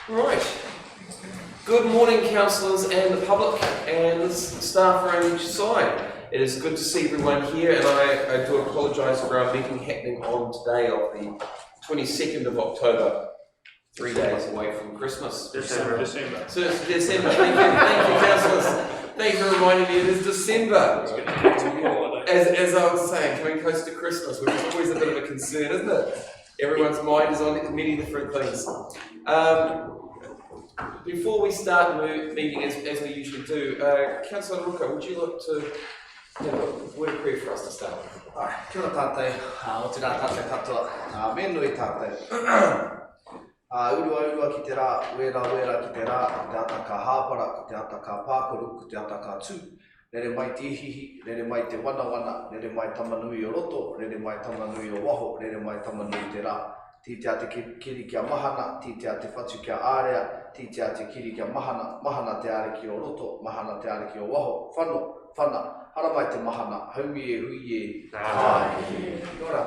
Right. Good morning, councillors and the public and the staff around each side. It is good to see everyone here, and I do apologise for our meeting happening on today of the 22nd of October, 3 days away from Christmas. December. So it's December. Thank you, councillors. Thank you for reminding me it is December. As I was saying, coming close to Christmas, which is always a bit of a concern, isn't it? Everyone's mind is on many different things. Before we start the meeting, as we usually do, Councillor Ruka, would you like to have a word of prayer for us to start with? Kia ora tātai, o te rā tātai katoa, me nui tātai. Urua ki te rā, wera ki te rā, ki te ata ka hāpara, ki te ata ka pākuru, ki te ata ka tū. Rere mai te ihihi, rere mai te wana, rere mai tamanui o roto, rere mai tamanui o waho, rere mai tamanui te rā. Tītea te kiri kia mahana, tītea te whatu kia ārea, tītea te kiri kia mahana, mahana te are ki o roto, mahana te are ki o waho, whana, hara mai te mahana, haumi e hui e, tāi. Ora.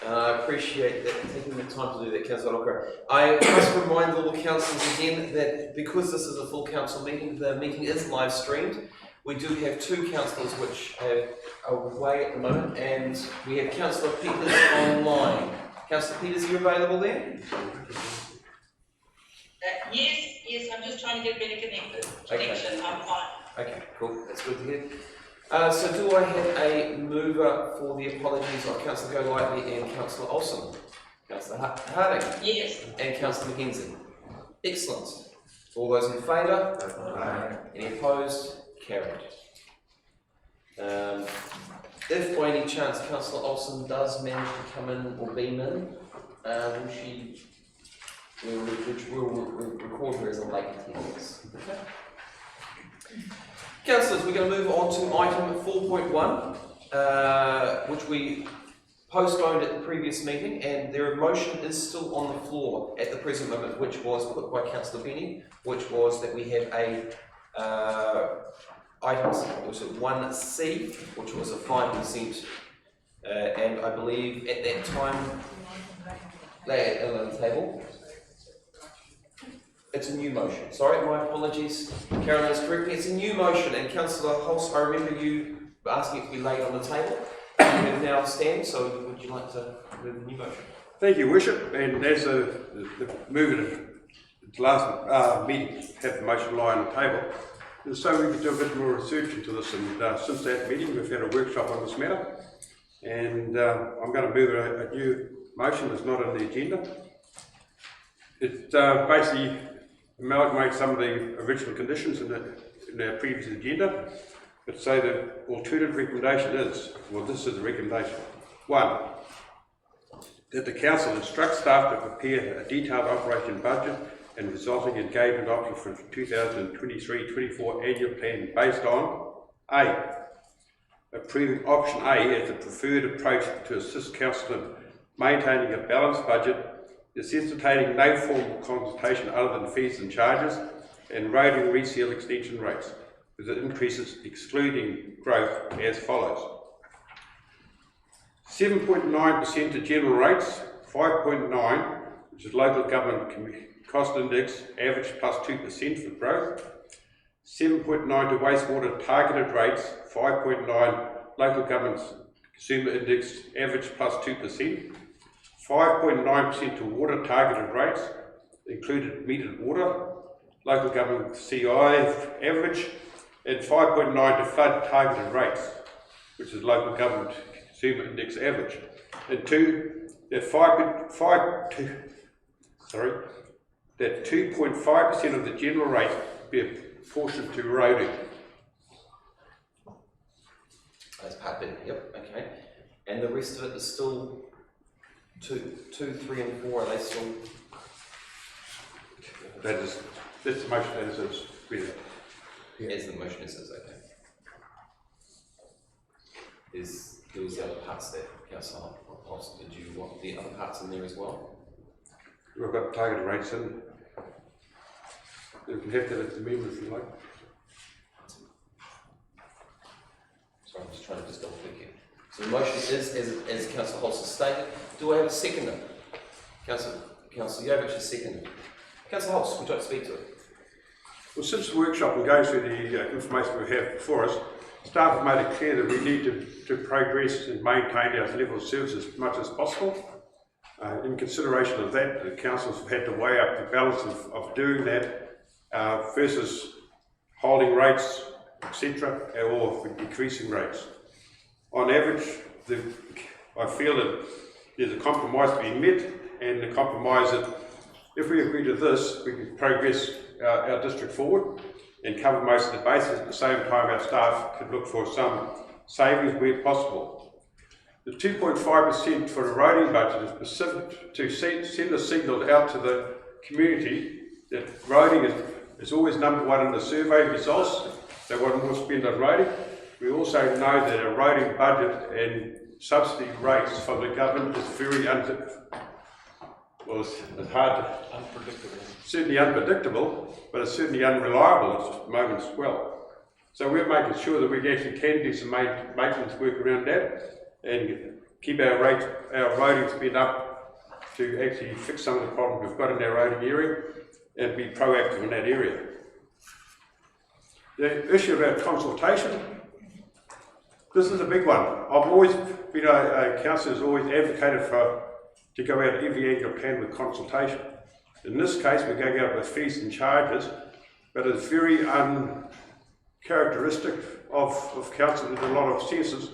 I appreciate that, taking the time to do that, Councillor Ruka. I must remind all the councillors again that because this is a full council meeting, the meeting is live streamed. We do have two councillors which are away at the moment, and we have Councillor Peters online. Councillor Peters, are you available there? Yes, I'm just trying to get better connection. I'm fine. Okay, cool. That's good to hear. So do I have a mover for the apologies of Councillor Golightly and Councillor Olsen? Councillor Harding? Yes. And Councillor McKenzie? Excellent. All those in favour? Aye. Any opposed? Carried. If by any chance Councillor Olsen does manage to come in or beam in, we'll record her as a late attendance. Okay. Councillors, we're going to move on to item 4.1, which we postponed at the previous meeting, and their motion is still on the floor at the present moment, which was put by Councillor Benny, which was that we have a items, was it 1C, which was a 5%, and I believe at that time, lay it on the table. It's a new motion. Sorry, my apologies. Carolyn is correct me. It's a new motion, and Councillor Hulse, I remember you asking it to be laid on the table. You have now stand, so would you like to move the new motion? Thank you, Worship. And as the mover at the last meeting had the motion lie on the table, and so we could do a bit more research into this. And since that meeting, we've had a workshop on this matter. And I'm going to move a new motion that's not on the agenda. It basically amalgamates some of the original conditions in the previous agenda, but say the alternative recommendation is, well, this is the recommendation. 1, that the council instructs staff to prepare a detailed operation budget and resulting engagement option for 2023-24 annual plan based on A, approving option A as the preferred approach to assist council in maintaining a balanced budget, necessitating no formal consultation other than fees and charges, and roading resale extension rates, with the increases excluding growth as follows. 7.9% to general rates, 5.9%, which is local government cost index, average plus 2% for growth, 7.9% to wastewater targeted rates, 5.9% local government consumer index, average plus 2%, 5.9% to water targeted rates, included metered water, local government CI average, and 5.9% to flood targeted rates, which is local government consumer index average. And 2, that 2.5% of the general rate be apportioned to roading. That's part B, yep, okay. And the rest of it is still 2, 3 and 4, are they still? That's the motion as is. As the motion is, okay. There was the other parts there, Councillor Olsen. Did you want the other parts in there as well? We've got targeted rates in. You can have that at the meeting if you like. Sorry, I'm just trying to just double click here. So the motion is, as Councillor Holst has stated. Do I have a seconder? Councillor Councillor Yovich is second. Councillor Hulse, would you like to speak to it? Well, since the workshop and going through the information we have before us, staff have made it clear that we need to progress and maintain our level of service as much as possible. In consideration of that, the councils have had to weigh up the balance of doing that versus holding rates, etc., or decreasing rates. On average, I feel that there's a compromise to be met, and the compromise that if we agree to this, we can progress our district forward and cover most of the bases. At the same time, our staff could look for some savings where possible. The 2.5% for the roading budget is specific to send a signal out to the community that roading is always number one in the survey results. They want more spend on roading. We also know that our roading budget and subsidy rates from the government is very certainly unpredictable, but it's certainly unreliable at the moment as well. So we're making sure that we actually can do some maintenance work around that and keep our roading spend up to actually fix some of the problems we've got in our roading area and be proactive in that area. The issue about consultation, this is a big one. I've always been a councillor who's always advocated to go out every angle can with consultation. In this case, we're going out with fees and charges, but it's very uncharacteristic of council in a lot of senses,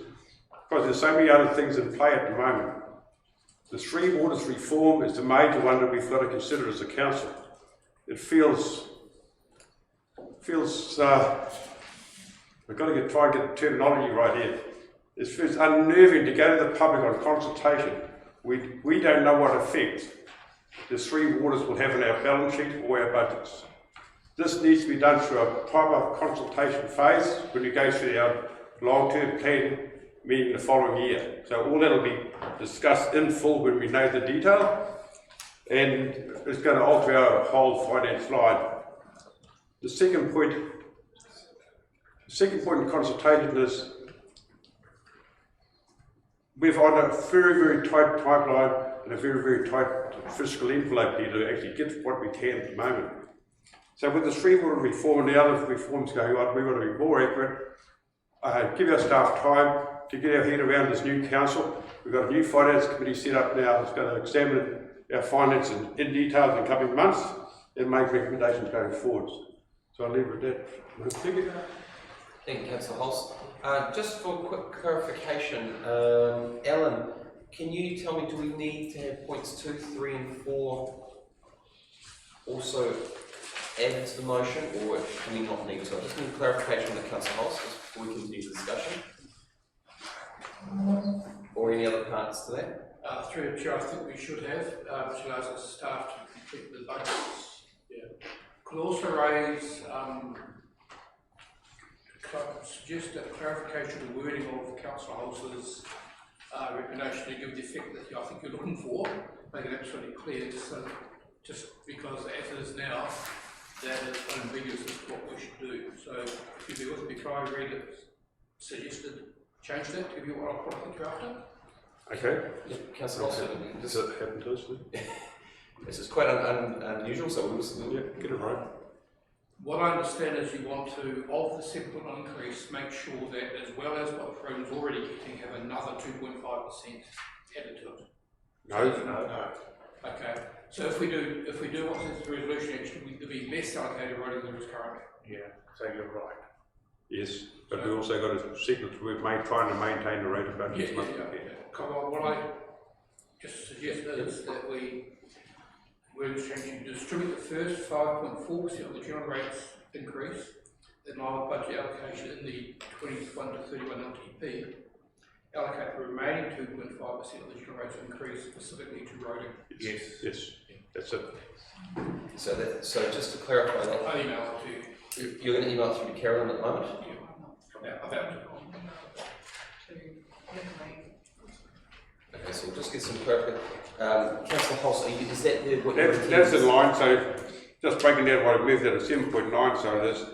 because there's so many other things in play at the moment. The Three Waters reform is the major one that we've got to consider as a council. It feels we've got to try and get the terminology right here. It feels unnerving to go to the public on consultation. We don't know what effect the Three Waters will have in our balance sheet or our budgets. This needs to be done through a proper consultation phase when we go through our long-term plan meeting the following year. So all that will be discussed in full when we know the detail, and it's going to alter our whole finance line. The second point in consultation is we've on a very, very tight pipeline and a very, very tight fiscal envelope here to actually get what we can at the moment. So with the Three Water reform and the other reforms going on, we've got to be more accurate, give our staff time to get our head around this new council. We've got a new finance committee set up now that's going to examine our finances in detail in the coming months and make recommendations going forwards. So I'll leave it at that. Thank you. Thank you, Councillor Hulse. Just for quick clarification, Alan, can you tell me, do we need to have points 2, 3 and 4 also added to the motion, or do we not need to? I just need clarification on the Councillor Hulse before we continue the discussion. Or any other parts to that? Through the chair, I think we should have, which allows the staff to complete the budgets. Yeah. Could also raise, suggest a clarification of the wording of Councillor Hulse's recommendation to give the effect that I think you're looking for, make it absolutely clear, so just because as it is now, that is unambiguous as to what we should do. So if you be with me, try and read it, suggested, change that, give you what I think you're after. Okay. Yeah, Councillor Hulse, Does that happen to us? this is quite unusual, so we'll Get it right. What I understand is you want to, of the 7.1 increase, make sure that as well as what Croydon's already getting, have another 2.5% added to it. No. Okay. So if we do what's in the resolution, actually there'll be less allocated roading than there is currently. Yeah, so you're right. Yes, but we also got a signal we're trying to maintain the rate of budget. What I just suggest is that we're changing to distribute the first 5.4% of the general rates increase in line with budget allocation in the 21 to 31 LTP. Allocate the remaining 2.5% of the general rates increase specifically to roading. Yes, that's it. So just to clarify that, I'll email it to you. you're going to email through to Carolyn at the moment? Yeah, about it. Okay, so we'll just get some clarification. Councillor Hulse, is that what you're That's in line, so just breaking down what I moved out of 7.9, so there's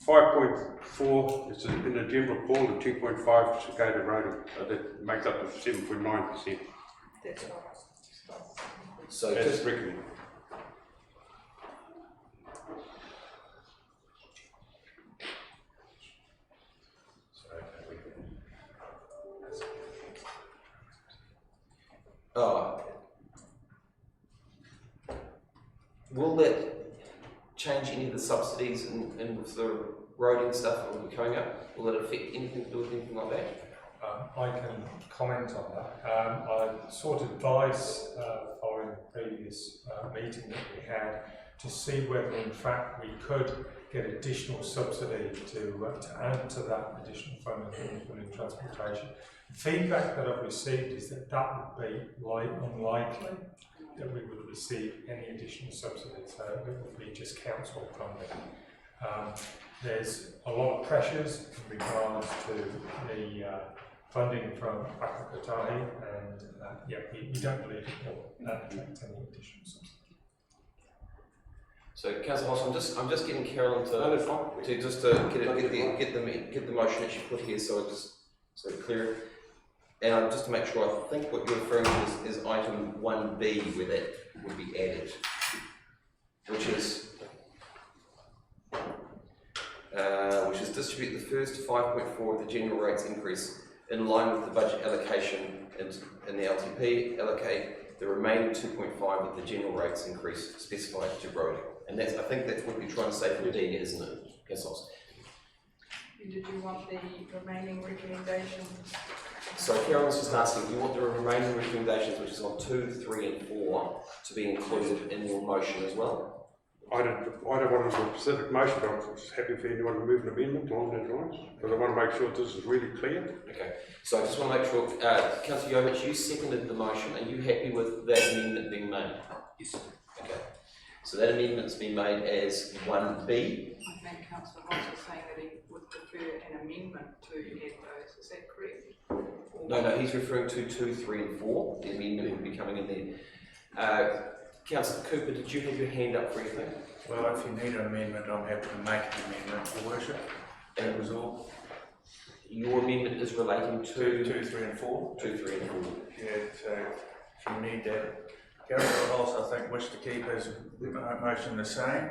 5.4 is in the general pool and 2.5 is gated roading. So that makes up to 7.9%. So as just, recommended. oh. Will that change any of the subsidies and with the roading stuff that will be coming up? Will it affect anything to do with anything like that? I can comment on that. I sought advice following the previous meeting that we had to see whether in fact we could get additional subsidy to add to that additional funding for building transportation. The feedback that I've received is that that would be unlikely that we would receive any additional subsidy, so it would be just council funding. There's a lot of pressures in regards to the funding from Whakakotahi, and we don't believe it will attract any additional subsidy. So, Councillor Hoss, I'm just getting Carolyn No, that's fine. get the motion that she put here, so it's clear. And just to make sure, I think what you're referring to is item 1B, where that would be added, which is distribute the first 5.4 of the general rates increase in line with the budget allocation in the LTP, allocate the remaining 2.5 of the general rates increase specified to road. And I think that's what you're trying to say from D, isn't it, Councillor? Did you want the remaining recommendations? So Carolyn's just asking, do you want the remaining recommendations, which is on 2, 3 and 4, to be included in your motion as well? I don't want a specific motion, but I'm just happy for anyone to move an amendment along those lines, because I want to make sure this is really clear. Okay, so I just want to make sure, Councillor Jovich, you seconded the motion. Are you happy with that amendment being made? Yes. Okay, so that amendment's been made as 1B. I think Councillor Ross was saying that he would prefer an amendment to add those, is that correct? No, he's referring to 2, 3 and 4. The amendment will be coming in there. Councillor Cooper, did you have your hand up for anything? Well, if you need an amendment, I'm happy to make an amendment, Your Worship. That was all. Your amendment is relating to 2, 3 and 4. 2, 3 and 4. Yeah, so if you need that. Councillor Hulse, I think, wished to keep his motion the same.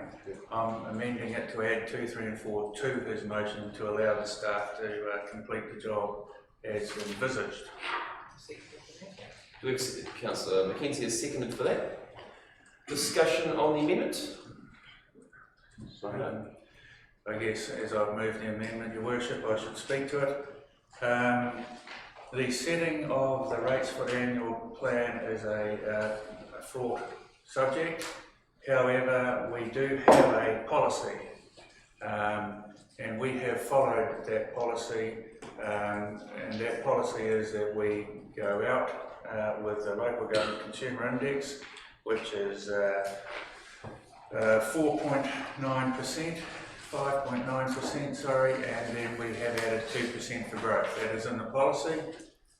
I'm amending it to add 2, 3 and 4 to his motion to allow the staff to complete the job as envisaged. Do we have Councillor Mackenzie has seconded for that? Discussion on the amendment? I guess as I've moved the amendment, Your Worship, I should speak to it. The setting of the rates for the annual plan is a fraught subject. However, we do have a policy, and we have followed that policy, and that policy is that we go out with the Local Government Consumer Index, which is 4.9%, 5.9%, sorry, and then we have added 2% for growth. That is in the policy,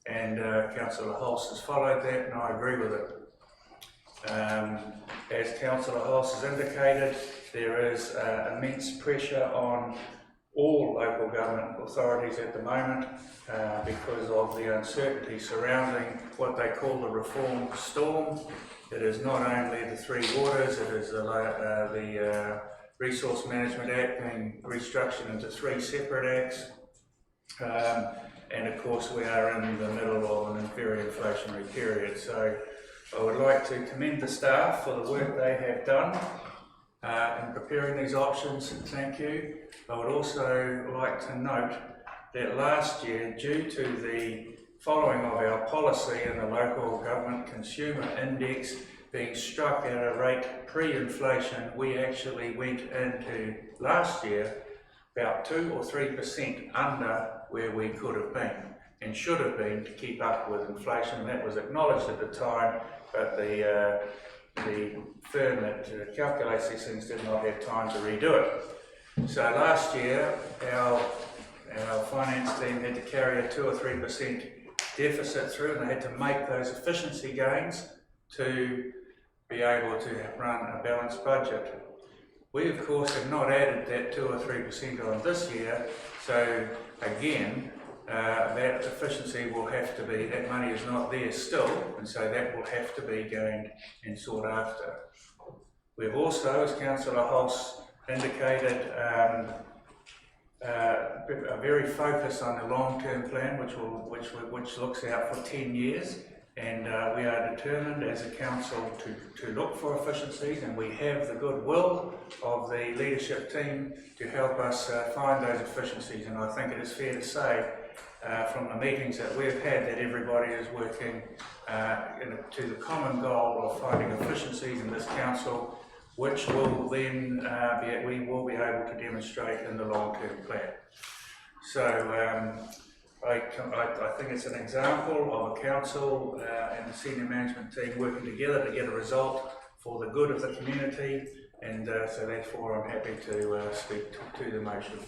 and Councillor Hulse has followed that, and I agree with it. As Councillor Hulse has indicated, there is immense pressure on all local government authorities at the moment because of the uncertainty surrounding what they call the reform storm. It is not only the Three Waters, it is the Resource Management Act being restructured into 3 separate acts. And of course we are in the middle of an very inflationary period. So I would like to commend the staff for the work they have done in preparing these options. Thank you. I would also like to note that last year, due to the following of our policy and the Local Government Consumer Index being struck at a rate pre-inflation, we actually went into last year about 2 or 3% under where we could have been and should have been to keep up with inflation. That was acknowledged at the time, but the firm that calculates these things did not have time to redo it. So last year, our finance team had to carry a 2 or 3% deficit through, and they had to make those efficiency gains to be able to run a balanced budget. We of course have not added that 2 or 3% on this year, so again that efficiency will have to be, that money is not there still, and so that will have to be gained and sought after. We've also, as Councillor Hulse indicated, are very focused on the long-term plan, which looks out for 10 years, and we are determined as a council to look for efficiencies, and we have the goodwill of the leadership team to help us find those efficiencies. And I think it is fair to say from the meetings that we've had that everybody is working to the common goal of finding efficiencies in this council, which will then we will be able to demonstrate in the long-term plan. So I think it's an example of a council and the senior management team working together to get a result for the good of the community, and so therefore I'm happy to speak to the motion.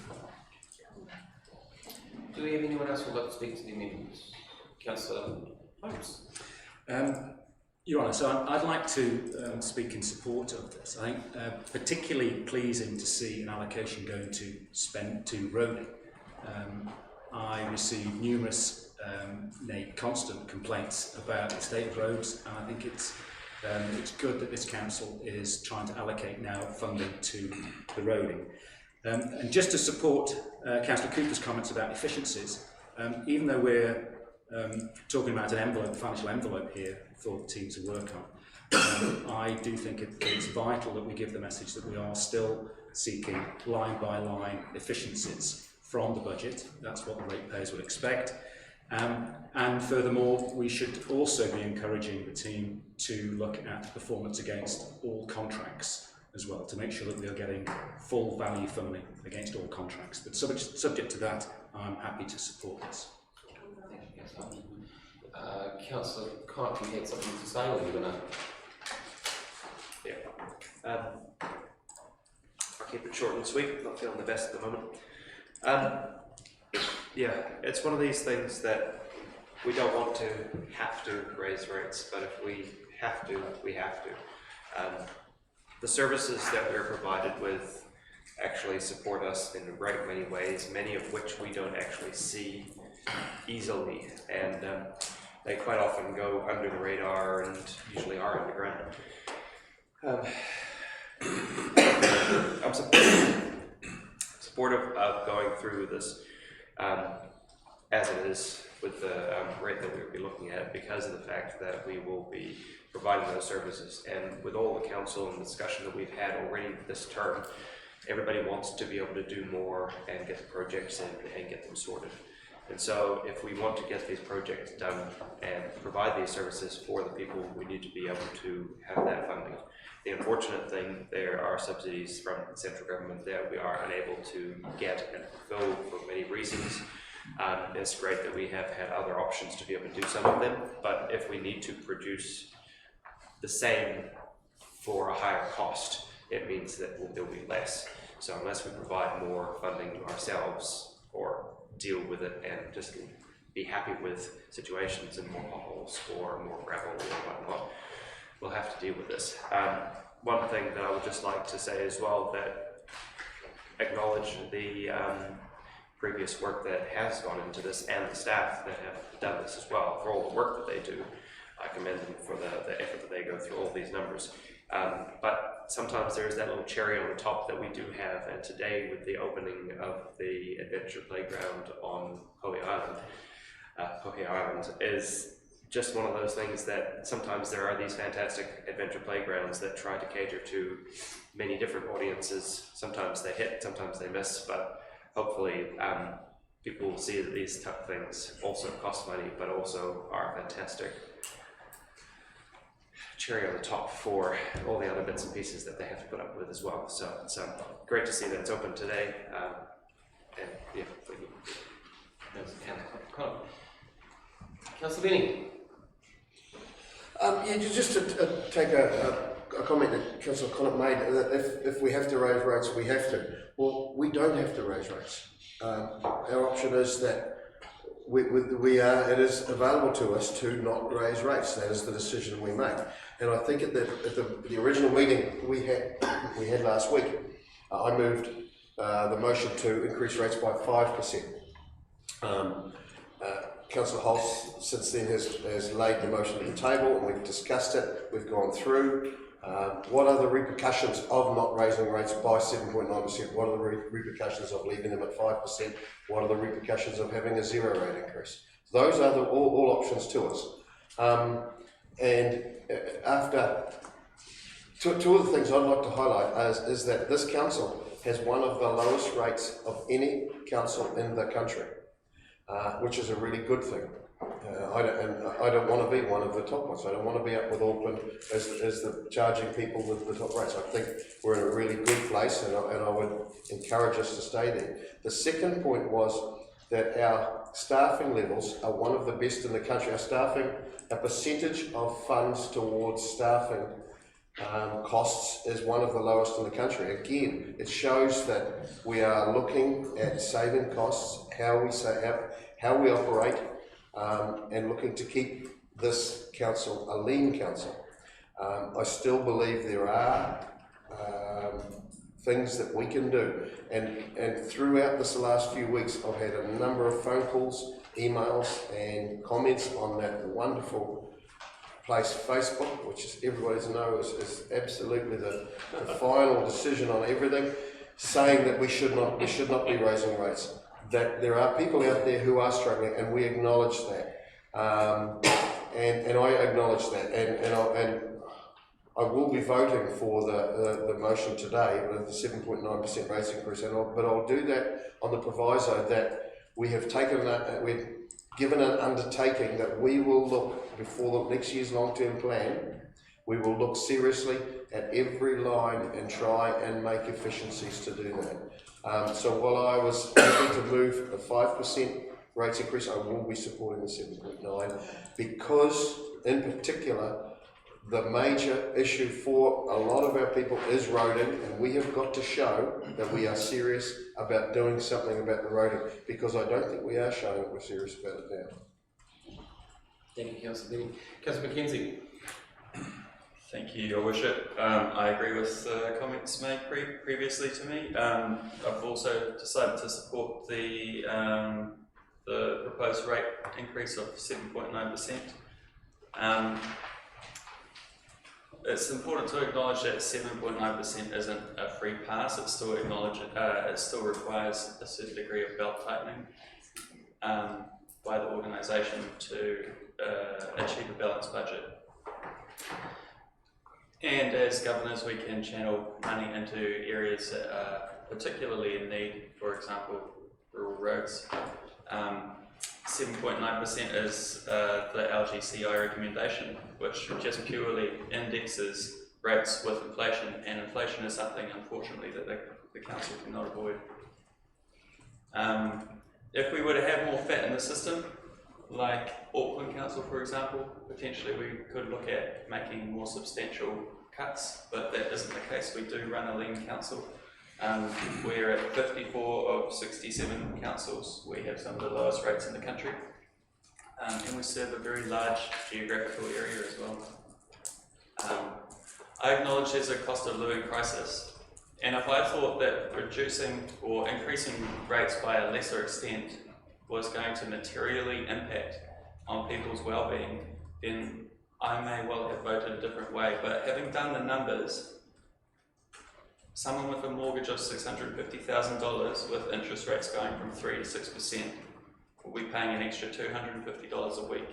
Do we have anyone else who would like to speak to the amendments? Councillor Holmes. Your Honour, so I'd like to speak in support of this. I think particularly pleasing to see an allocation going to roading. I receive numerous, constant complaints about the state of roads, and I think it's good that this council is trying to allocate now funding to the roading. And just to support Councillor Cooper's comments about efficiencies, even though we're talking about an envelope, a financial envelope here for the team to work on, I do think it's vital that we give the message that we are still seeking line by line efficiencies from the budget. That's what the ratepayers would expect. And furthermore, we should also be encouraging the team to look at performance against all contracts as well, to make sure that we are getting full value funding against all contracts. But subject to that, I'm happy to support this. Thank you, Councillor. Councillor Conant, you had something to say, or are you going to? Yeah. I'll keep it short and sweet, not feeling the best at the moment. Yeah, it's one of these things that we don't want to have to raise rates, but if we have to, we have to. The services that we're provided with actually support us in a great many ways, many of which we don't actually see easily, and they quite often go under the radar and usually are underground. I'm supportive of going through this as it is with the rate that we'll be looking at, because of the fact that we will be providing those services. And with all the council and discussion that we've had already this term, everybody wants to be able to do more and get the projects in and get them sorted. And so if we want to get these projects done and provide these services for the people, we need to be able to have that funding. The unfortunate thing, there are subsidies from the central government that we are unable to get and fulfill for many reasons. It's great that we have had other options to be able to do some of them, but if we need to produce the same for a higher cost, it means that there will be less. So unless we provide more funding ourselves or deal with it and just be happy with situations and more potholes or more gravel or whatnot, we'll have to deal with this. One thing that I would just like to say as well, that acknowledge the previous work that has gone into this and the staff that have done this as well, for all the work that they do. I commend them for the effort that they go through all these numbers. But sometimes there's that little cherry on the top that we do have, and today with the opening of the adventure playground on Pohe Island is just one of those things that sometimes there are these fantastic adventure playgrounds that try to cater to many different audiences. Sometimes they hit, sometimes they miss, but hopefully people will see that these type of things also cost money, but also are fantastic cherry on the top for all the other bits and pieces that they have to put up with as well. So it's great to see that it's open today. And yeah, thank you. Councillor Benny. Yeah, just to take a comment that Councillor Conant made, that if we have to raise rates, we have to. Well, we don't have to raise rates. Our option is that it is available to us to not raise rates. That is the decision we make. And I think at the original meeting we had last week, I moved the motion to increase rates by 5%. Councillor Hulse since then has laid the motion on the table, and we've discussed it, we've gone through. What are the repercussions of not raising rates by 7.9%? What are the repercussions of leaving them at 5%? What are the repercussions of having a 0 rate increase? Those are all options to us. After two of the things I'd like to highlight is that this council has one of the lowest rates of any council in the country, which is a really good thing. I don't want to be one of the top ones. I don't want to be up with Auckland as the charging people with the top rates. I think we're in a really good place, and I would encourage us to stay there. The second point was that our staffing levels are one of the best in the country. Our staffing, a percentage of funds towards staffing costs is one of the lowest in the country. Again, it shows that we are looking at saving costs, how we operate, and looking to keep this council a lean council. I still believe there are things that we can do, and throughout this last few weeks I've had a number of phone calls, emails and comments on that wonderful place Facebook, which is everybody's know is absolutely the final decision on everything, saying that we should not be raising rates, that there are people out there who are struggling, and we acknowledge that, and I acknowledge that, and I will be voting for the motion today with the 7.9% rates increase, but I'll do that on the proviso that we have we've given an undertaking that we will look before the next year's long-term plan. We will look seriously at every line and try and make efficiencies to do that. So while I was happy to move a 5% rates increase, I will be supporting the 7.9 because, in particular, the major issue for a lot of our people is roading, and we have got to show that we are serious about doing something about the roading, because I don't think we are showing that we're serious about it now. Thank you, Councillor Benny. Councillor Mackenzie. Thank you, Your Worship. I agree with the comments made previously to me. I've also decided to support the proposed rate increase of 7.9%. It's important to acknowledge that 7.9% isn't a free pass. It still it still requires a certain degree of belt tightening by the organisation to achieve a balanced budget. And as governors, we can channel money into areas that are particularly in need, for example, rural roads. 7.9% is the LGCI recommendation, which just purely indexes rates with inflation, and inflation is something, unfortunately, that the council cannot avoid. If we were to have more fat in the system, like Auckland Council, for example, potentially we could look at making more substantial cuts, but that isn't the case. We do run a lean council. We're at 54 of 67 councils. We have some of the lowest rates in the country, and we serve a very large geographical area as well. I acknowledge there's a cost of living crisis, and if I thought that reducing or increasing rates by a lesser extent was going to materially impact on people's well-being, then I may well have voted a different way. But having done the numbers, someone with a mortgage of $650,000 with interest rates going from 3 to 6% will be paying an extra $250 a week.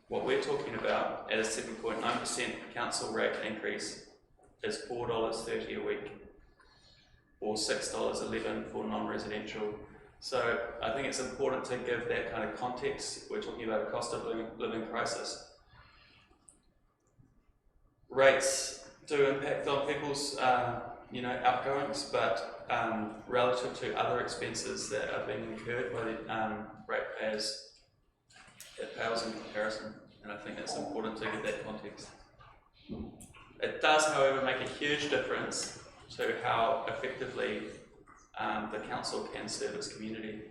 What we're talking about at a 7.9% council rate increase is $4.30 a week, or $6.11 for non-residential. So I think it's important to give that kind of context. We're talking about a cost of living crisis. Rates do impact on people's outgoings, but relative to other expenses that are being incurred by the ratepayers, it pales in comparison, and I think it's important to give that context. It does, however, make a huge difference to how effectively the council can serve its community.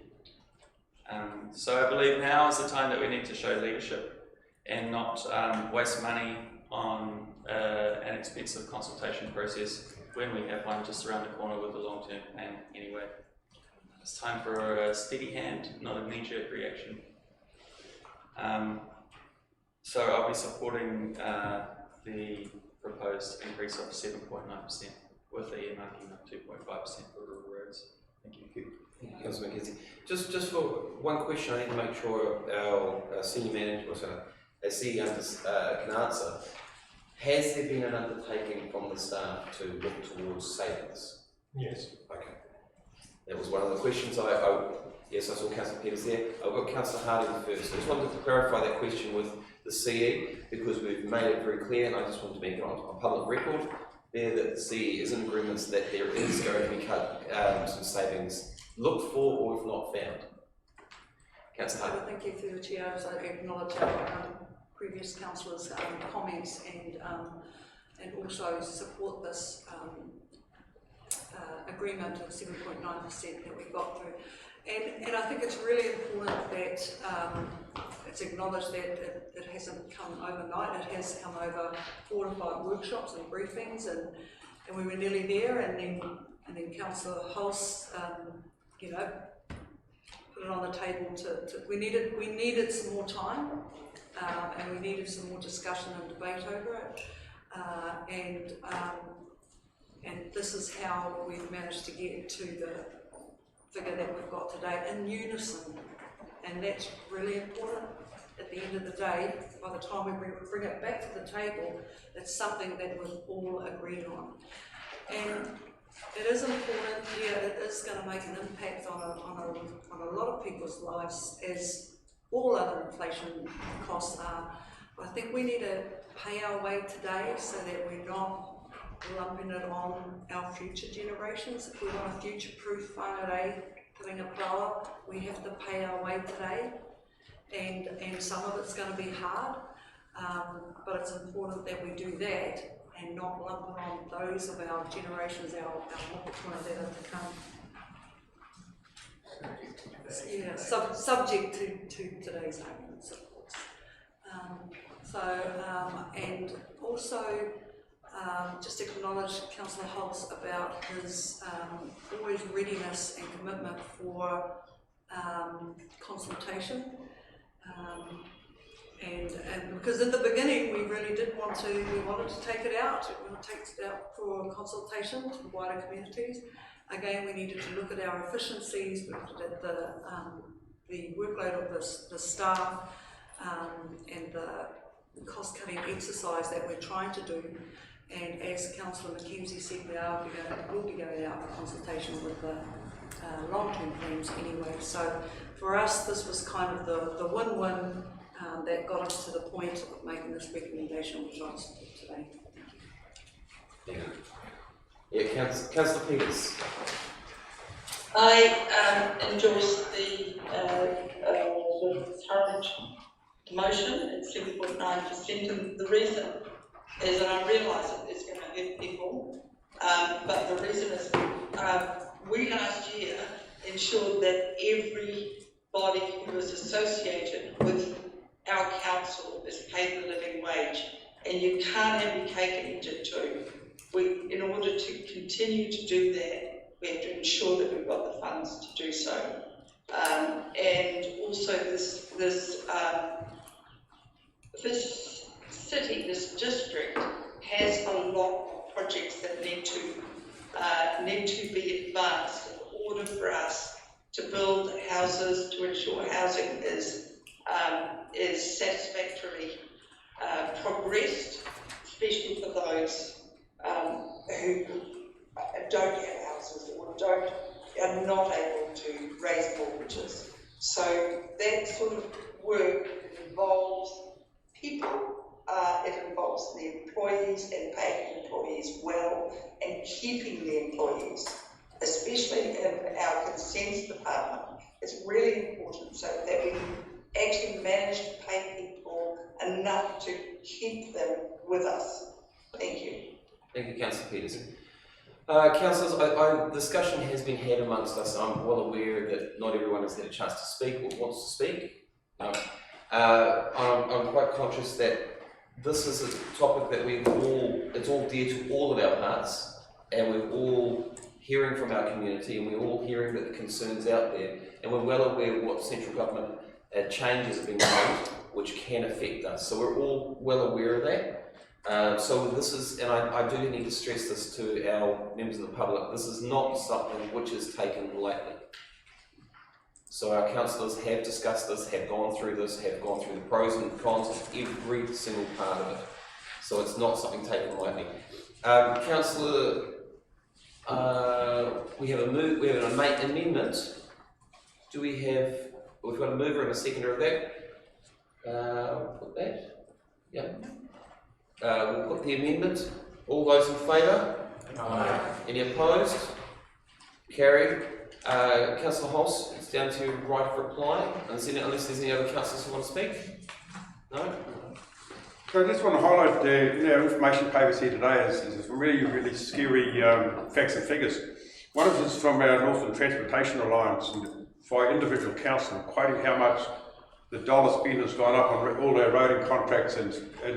So I believe now is the time that we need to show leadership and not waste money on an expensive consultation process when we have one just around the corner with a long-term plan anyway. It's time for a steady hand, not a knee-jerk reaction. So I'll be supporting the proposed increase of 7.9% with the earmarking of 2.5% for rural roads. Thank you. Thank you, Councillor Mackenzie. Just for one question, I need to make sure our senior manager, or sorry, our CEO can answer. Has there been an undertaking from the staff to look towards savings? Yes. Okay. That was one of the questions yes, I saw Councillor Peters there. I've got Councillor Harding first. I just wanted to clarify that question with the CE because we've made it very clear, and I just wanted to make it on public record there that the CE is in agreement that there is going to be some savings looked for or if not found. Councillor Harding. Thank you through the chair. I acknowledge our previous councillors' comments and also support this agreement of 7.9% that we got through. And I think it's really important that it's acknowledged that it hasn't come overnight. It has come over 4 to 5 workshops and briefings, and we were nearly there. And then Councillor Hulse, you know, put it on the table we needed some more time, and we needed some more discussion and debate over it. And this is how we've managed to get to the figure that we've got today in unison, and that's really important. At the end of the day, by the time we bring it back to the table, it's something that we've all agreed on. And it is important, yeah, it is going to make an impact on a lot of people's lives, as all other inflation costs are. I think we need to pay our way today so that we're not lumping it on our future generations. If we want a future-proof whānau Karingaprawa, we have to pay our way today, and some of it's going to be hard, but it's important that we do that and not lump it on those of our generations, our mokopuna that are to come. Yeah, subject to today's arguments, of course. And also, just acknowledge Councillor Hulse about his always readiness and commitment for consultation. And because in the beginning we really did wanted to take it out. We wanted to take it out for consultation to wider communities. Again, we needed to look at our efficiencies, we looked at the workload of the staff, and the cost-cutting exercise that we're trying to do. And as Councillor Mackenzie said, we will be going out for consultation with the long-term plans anyway. So for us, this was kind of the win-win that got us to the point of making this recommendation, which I support today. Thank you. Yeah, Councillor Peters. I endorse the current motion at 7.9%, and the reason is, and I realise that it's going to hurt people, but the reason is we last year ensured that everybody who is associated with our council is paid the living wage, and you can't have your cake and eat it too. In order to continue to do that, we have to ensure that we've got the funds to do so. And also this city, this district, has a lot of projects that need to be advanced in order for us to build houses, to ensure housing is satisfactorily progressed, especially for those who don't have houses or are not able to raise mortgages. So that sort of work involves people, it involves the employees and paying employees well and keeping the employees, especially in our consents department. It's really important so that we actually manage to pay people enough to keep them with us. Thank you. Thank you, Councillor Peters. Councillors, discussion has been had amongst us. I'm well aware that not everyone has had a chance to speak or wants to speak. I'm quite conscious that this is a topic that it's all dear to all of our hearts, and we've all hearing from our community, and we're all hearing the concerns out there, and we're well aware of what central government changes have been made, which can affect us. So we're all well aware of that. So this is, and I do need to stress this to our members of the public, this is not something which is taken lightly. So our councillors have discussed this, have gone through this, have gone through the pros and cons of every single part of it. So it's not something taken lightly. Councillor, we have an amendment. Do we have, we've got a mover and a seconder of that. We'll put that, yeah. We'll put the amendment. All those in favour? Aye. Any opposed? Carried. Councillor Hulse, it's down to right of reply, unless there's any other councillors who want to speak? No? So I just want to highlight in our information papers here today is some really, really scary facts and figures. One of this is from our Northern Transportation Alliance, and by individual council, quoting how much the dollar spend has gone up on all our roading contracts and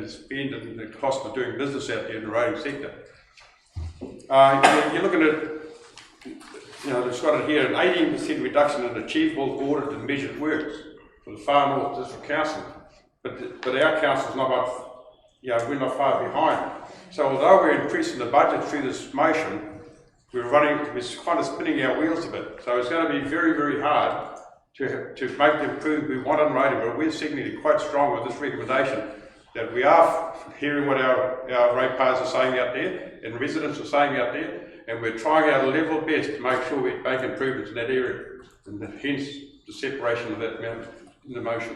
spend and the cost of doing business out there in the roading sector. You're looking at, it's got it here, an 18% reduction in achievable, ordered and measured works for the Far North District Council. But our council's not much, we're not far behind. So although we're increasing the budget through this motion, we're kind of spinning our wheels a bit. So it's going to be very, very hard to make the improvement we want on roading, but we're signaling quite strong with this recommendation that we are hearing what our ratepayers are saying out there and residents are saying out there, and we're trying our level best to make sure we make improvements in that area, and hence the separation of that amount in the motion.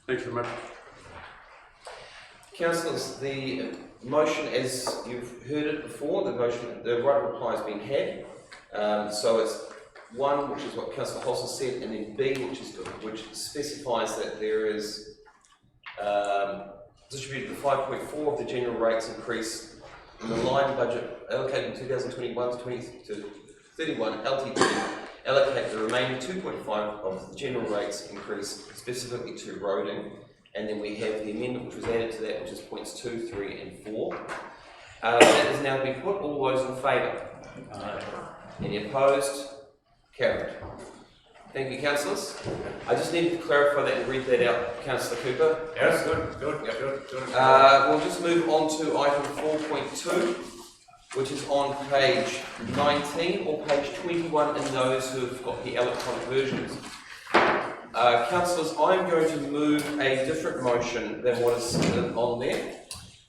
Thanks very much. Councillors, the motion, as you've heard it before, the right of reply has been had. So it's 1, which is what Councillor Hulse has said, and then B, which specifies that there is distributed the 5.4 of the general rates increase in the line budget allocated in 2021 to 31 LTP, allocate the remaining 2.5 of the general rates increase specifically to roading, and then we have the amendment which was added to that, which is points 2, 3 and 4. That has now been put. All those in favour? Aye. Any opposed? Carried. Thank you, councillors. I just needed to clarify that and read that out, Councillor Cooper. Yes, good. We'll just move on to item 4.2, which is on page 19 or page 21 in those who have got the electronic versions. Councillors, I'm going to move a different motion than what is on there,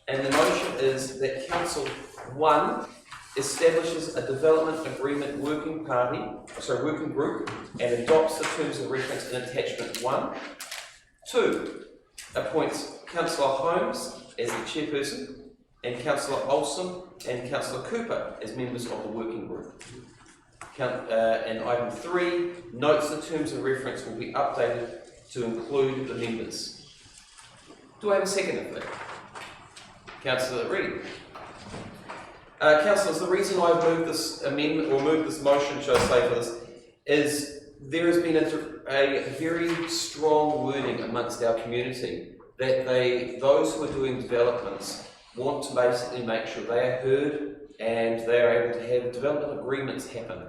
and the motion is that Council 1 establishes a development agreement working group and adopts the terms of reference in attachment 1. 2, appoints Councillor Holmes as the chairperson and Councillor Olsen and Councillor Cooper as members of the working group. And item 3, notes the terms of reference will be updated to include the members. Do I have a second of that? Councillor Reid. Councillors, the reason I've moved this amendment, or moved this motion, should I say, for this, is there has been a very strong wording amongst our community that those who are doing developments want to basically make sure they are heard and they are able to have development agreements happen.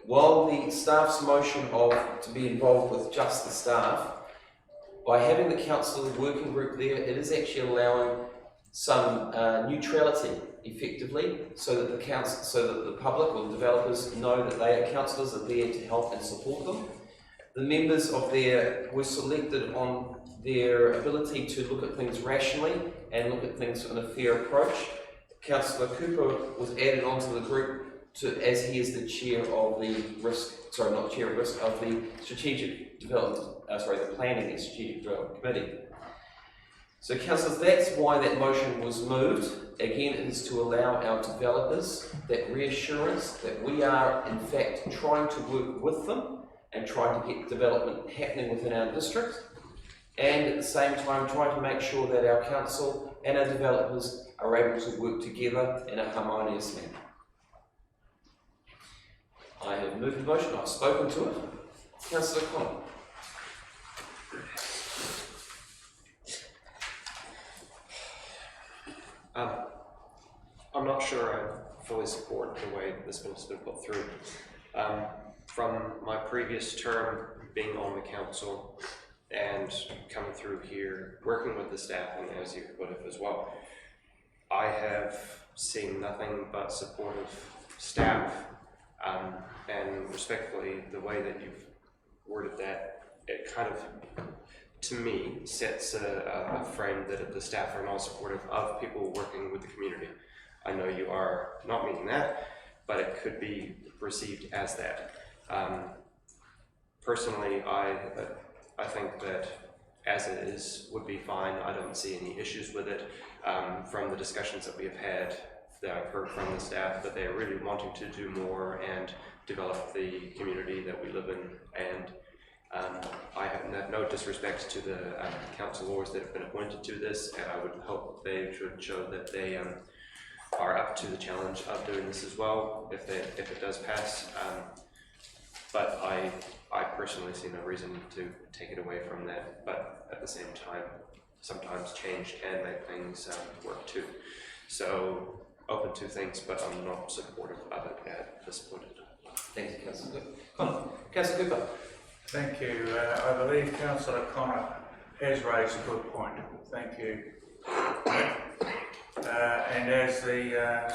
While the staff's motion to be involved with just the staff, by having the council working group there, it is actually allowing some neutrality effectively, so that the public or the developers know that councillors are there to help and support them. The members were selected on their ability to look at things rationally and look at things in a fair approach. Councillor Cooper was added onto the group as he is the chair of the of the strategic development, the planning and strategic development committee. So councillors, that's why that motion was moved. Again, it is to allow our developers that reassurance that we are in fact trying to work with them and trying to get development happening within our district, and at the same time trying to make sure that our council and our developers are able to work together in a harmonious manner. I have moved the motion, I've spoken to it. Councillor Connor. I'm not sure I fully support the way this bill has been put through. From my previous term being on the council and coming through here, working with the staff, and as you put it as well, I have seen nothing but supportive staff, and respectfully, the way that you've worded that, it kind of, to me, sets a frame that the staff are not supportive of people working with the community. I know you are not meaning that, but it could be perceived as that. Personally, I think that as it is would be fine. I don't see any issues with it. From the discussions that we have had, that I've heard from the staff, that they're really wanting to do more and develop the community that we live in. And I have no disrespect to the councillors that have been appointed to this, and I would hope they should show that they are up to the challenge of doing this as well, if it does pass. But I personally see no reason to take it away from that. But at the same time, sometimes change can make things work too. So open to things, but I'm not supportive of it at this point in time. Thank you, Councillor Cooper. Councillor Cooper. Thank you. I believe Councillor Connor has raised a good point. Thank you. And as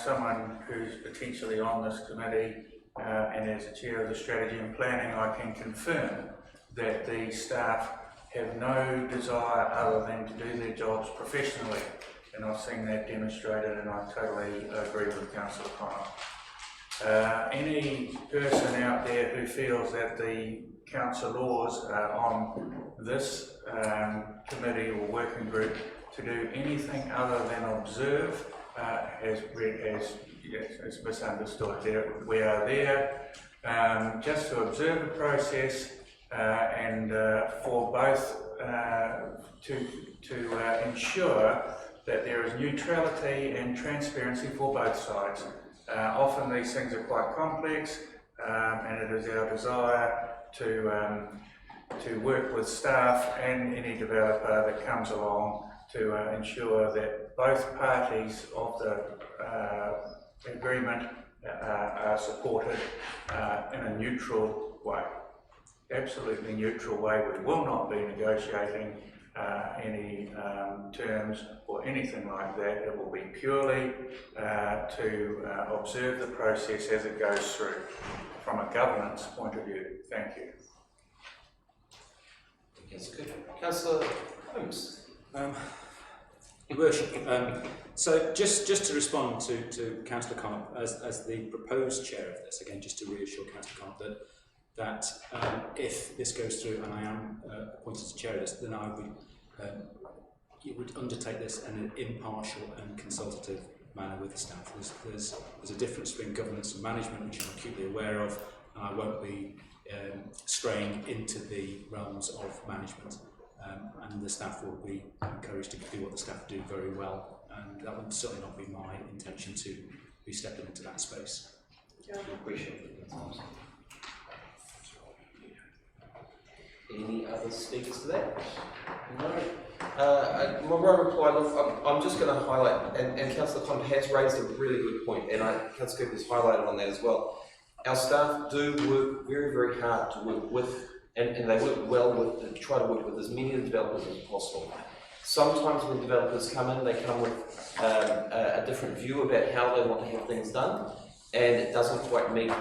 someone who's potentially on this committee and as the chair of the strategy and planning, I can confirm that the staff have no desire other than to do their jobs professionally, and I've seen that demonstrated, and I totally agree with Councillor Connor. Any person out there who feels that the councillors on this committee or working group to do anything other than observe has misunderstood. We are there just to observe the process and for both to ensure that there is neutrality and transparency for both sides. Often these things are quite complex, and it is our desire to work with staff and any developer that comes along to ensure that both parties of the agreement are supported in a neutral way. Absolutely neutral way. We will not be negotiating any terms or anything like that. It will be purely to observe the process as it goes through from a governance point of view. Thank you. Yes, good. Councillor Holmes. Your Worship, so just to respond to Councillor Connor as the proposed chair of this, again, just to reassure Councillor Connor that if this goes through and I am appointed to chair of this, then I would undertake this in an impartial and consultative manner with the staff. There's a difference between governance and management, which I'm acutely aware of, and I won't be straying into the realms of management. And the staff will be encouraged to do what the staff do very well, and that would certainly not be my intention to be stepping into that space. Appreciate it. Any other speakers to that? No. My reply, look, I'm just going to highlight, and Councillor Connor has raised a really good point, and Councillor Cooper has highlighted on that as well. Our staff do work very, very hard to work with, and they work well with, and try to work with as many of the developers as possible. Sometimes when developers come in, they come with a different view about how they want to have things done, and it doesn't quite meet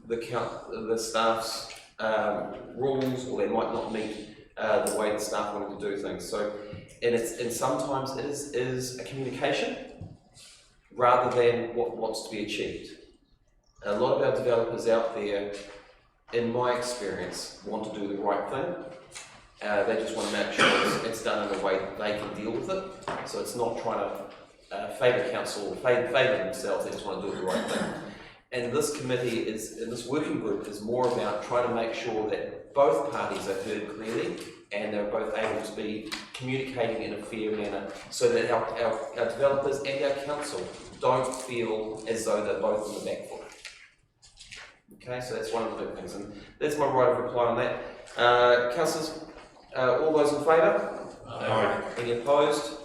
the staff's rules, or they might not meet the way the staff wanted to do things. So, and sometimes it is a communication rather than what wants to be achieved. And a lot of our developers out there, in my experience, want to do the right thing. They just want to make sure it's done in a way that they can deal with it. So it's not trying to favour council or favour themselves, they just want to do the right thing. And this committee and this working group is more about trying to make sure that both parties are heard clearly and they're both able to be communicating in a fair manner so that our developers and our council don't feel as though they're both on the back foot. Okay, so that's one of the big things, and that's my right of reply on that. Councillors, all those in favour? Aye. Any opposed?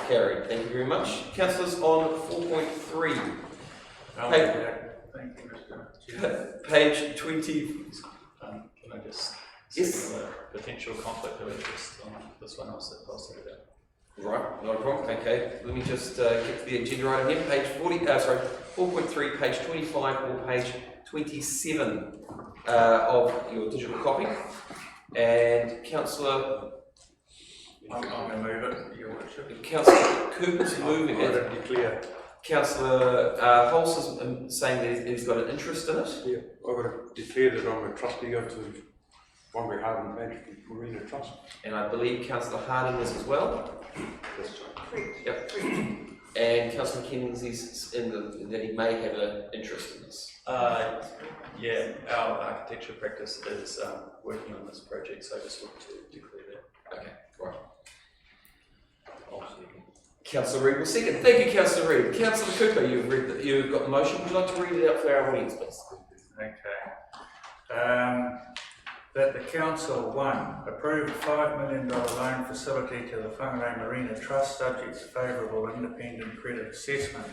Carried. Thank you very much. Councillors, on 4.3, I'll Hey. do that. Thank you, Mr. Chair. Page 20. Can I just Yes. signal a potential conflict of interest on this one else that I'll say about? Right, not a problem. Okay, let me just get to the agenda item here. Page 4.3, page 25, or page 27 of your digital copy. And Councillor I'm going to move it, Your Worship. Councillor Cooper's moving I it. don't declare. Councillor Hulse is saying that he's got an interest in it. Yeah, I would have declared that I'm a trustee of the Wangari Harden Bank Marina Trust. And I believe Councillor Harding is as well. That's Yep. And Councillor Kennings in that he may have an interest in this. Yeah, our architecture practice is working on this project, so I just want to declare that. Okay, right. Councillor Reid will second. Thank you, Councillor Reid. Councillor Cooper, you've got the motion. Would you like to read it out for our audience, please? Okay. That the council, 1, approve a $5 million loan facility to the Whangarei Marina Trust subject to favourable independent credit assessment.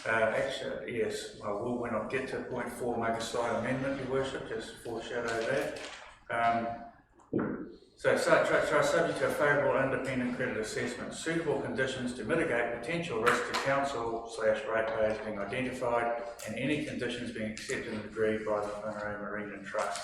Actually, yes, I will, when I get to point 4, make a slight amendment, Your Worship, just to foreshadow that. So trust subject to a favourable independent credit assessment, suitable conditions to mitigate potential risk to council/ratepayers being identified, and any conditions being accepted and agreed by the Whangarei Marina Trust.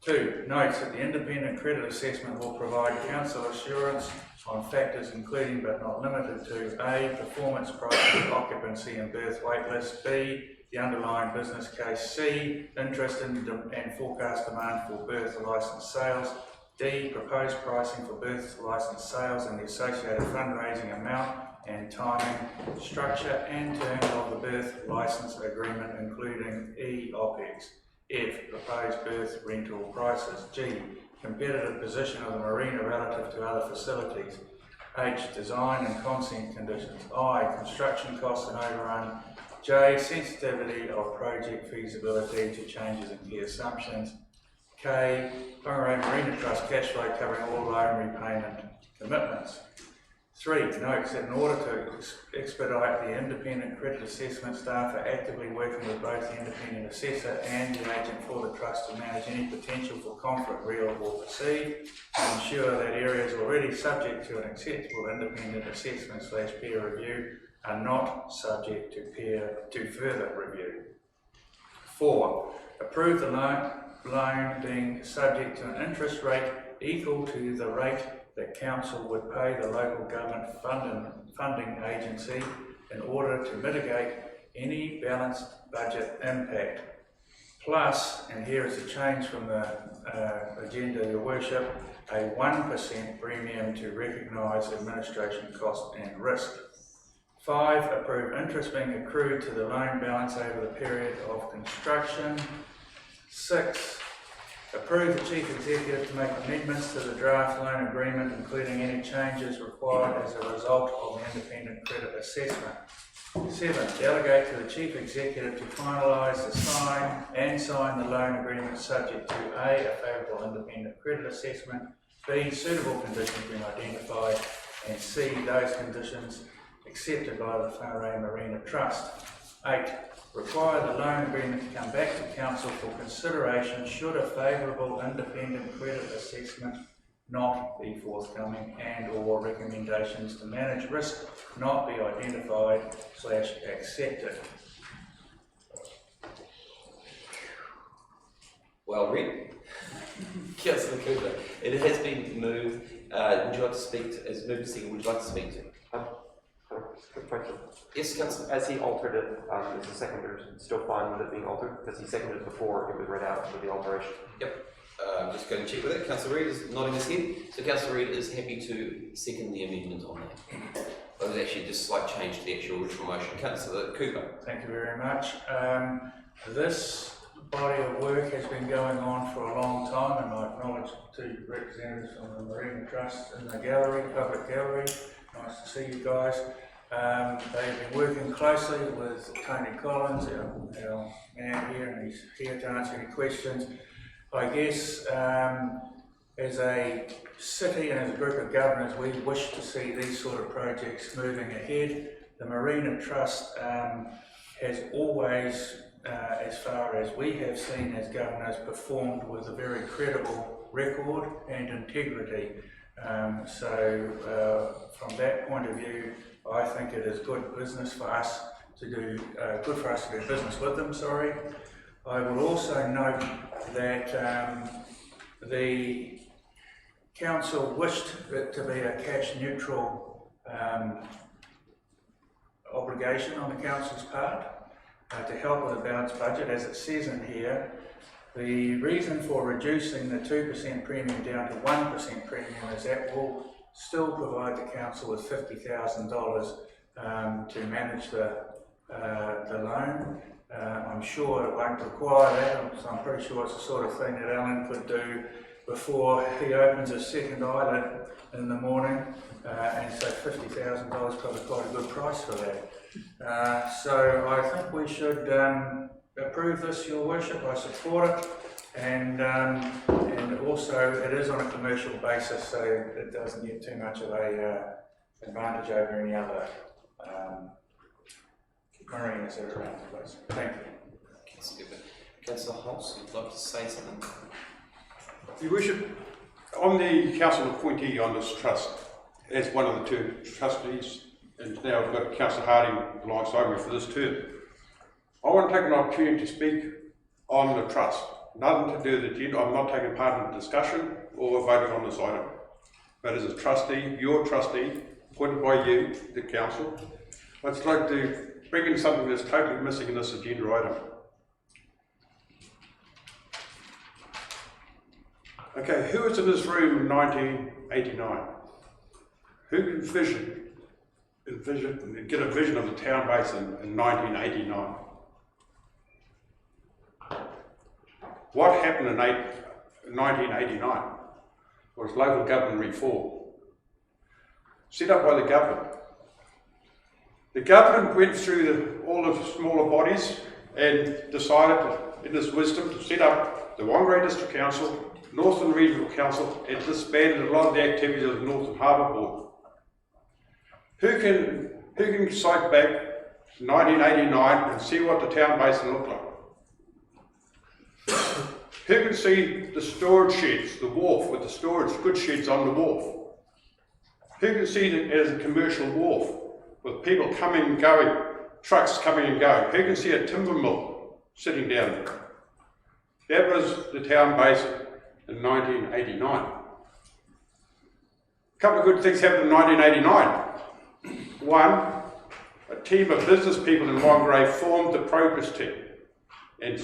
2, notes that the independent credit assessment will provide council assurance on factors including but not limited to A, performance, pricing, occupancy and berth waitlist, B, the underlying business case, C, interest in and forecast demand for berth licence sales, D, proposed pricing for berth licence sales and the associated fundraising amount and timing, structure and terms of the berth licence agreement including E, OPEX, F, proposed berth rental prices, G, competitive position of the marina relative to other facilities, H, design and consent conditions, I, construction costs and overrun, J, sensitivity of project feasibility to changes in key assumptions, K, Whangarei Marina Trust cash flow covering all loan repayment commitments. 3, notes that in order to expedite the independent credit assessment, staff are actively working with both the independent assessor and the agent for the trust to manage any potential for conflict, real or perceived, to ensure that areas already subject to an acceptable independent assessment/peer review are not subject to further review. 4, approve the loan being subject to an interest rate equal to the rate that council would pay the local government funding agency in order to mitigate any balanced budget impact. Plus, and here is a change from the agenda, Your Worship, a 1% premium to recognise administration cost and risk. 5, approve interest being accrued to the loan balance over the period of construction. 6, approve the Chief Executive to make amendments to the draft loan agreement, including any changes required as a result of the independent credit assessment. 7, delegate to the Chief Executive to finalise sign the loan agreement subject to A, a favourable independent credit assessment, B, suitable conditions being identified, and C, those conditions accepted by the Whangarei Marina Trust. 8, require the loan agreement to come back to council for consideration should a favourable independent credit assessment not be forthcoming and or recommendations to manage risk not be identified/accepted. Well read. Councillor Cooper, it has been moved. Would you like to speak to, as moved to second, would you like to speak to? Quick question. Yes, Councillor. As he altered it, is the seconder still fine with it being altered? Because he seconded it before it was read out with the alteration. Yep. I'm just going to check with it. Councillor Reid is nodding his head. So Councillor Reid is happy to second the amendment on that. But there's actually just a slight change to the actual original motion. Councillor Cooper. Thank you very much. This body of work has been going on for a long time, and I acknowledge two representatives from the Marina Trust in the gallery, public gallery. Nice to see you guys. They've been working closely with Tony Collins, our man here, and he's here to answer any questions. I guess as a city and as a group of governors, we wish to see these sort of projects moving ahead. the Marina Trust has always, as far as we have seen as governors, performed with a very credible record and integrity. From that point of view, I think it is good business for us to do, good for us to do business with them, sorry. I will also note that the council wished it to be a cash neutral obligation on the council's part to help with the balanced budget, as it says in here. The reason for reducing the 2% premium down to 1% premium is that will still provide the council with $50,000 to manage the loan. I'm sure it won't require that, so I'm pretty sure it's the sort of thing that Alan could do before he opens his second eyelid in the morning, and so $50,000 probably quite a good price for that. So I think we should approve this, Your Worship. I support it, and also it is on a commercial basis, so it doesn't get too much of a advantage over any other marinas that are around the place. Thank you. Councillor Holmes, you'd like to say something? Your Worship, I'm the council appointee on this trust as one of the two trustees, and now I've got Councillor Harding alongside me for this term. I want to take an opportunity to speak on the trust. Nothing to do with the agenda. I'm not taking part in the discussion or voting on this item. But as a trustee, your trustee, appointed by you, the council, I'd just like to bring in something that's totally missing in this agenda item. Okay, who was in this room in 1989? Who can get a vision of the town basin in 1989? What happened in 1989 was local government reform, set up by the government. The government went through all the smaller bodies and decided, in its wisdom, to set up the Whangarei District Council, Northern Regional Council, and disbanded a lot of the activities of the Northern Harbour Board. Who can cite back to 1989 and see what the town basin looked like? Who can see the storage sheds, the wharf with the storage goods sheds on the wharf? Who can see it as a commercial wharf with people coming and going, trucks coming and going? Who can see a timber mill sitting down there? That was the town basin in 1989. A couple of good things happened in 1989. One, a team of business people in Whangarei formed the Progress team and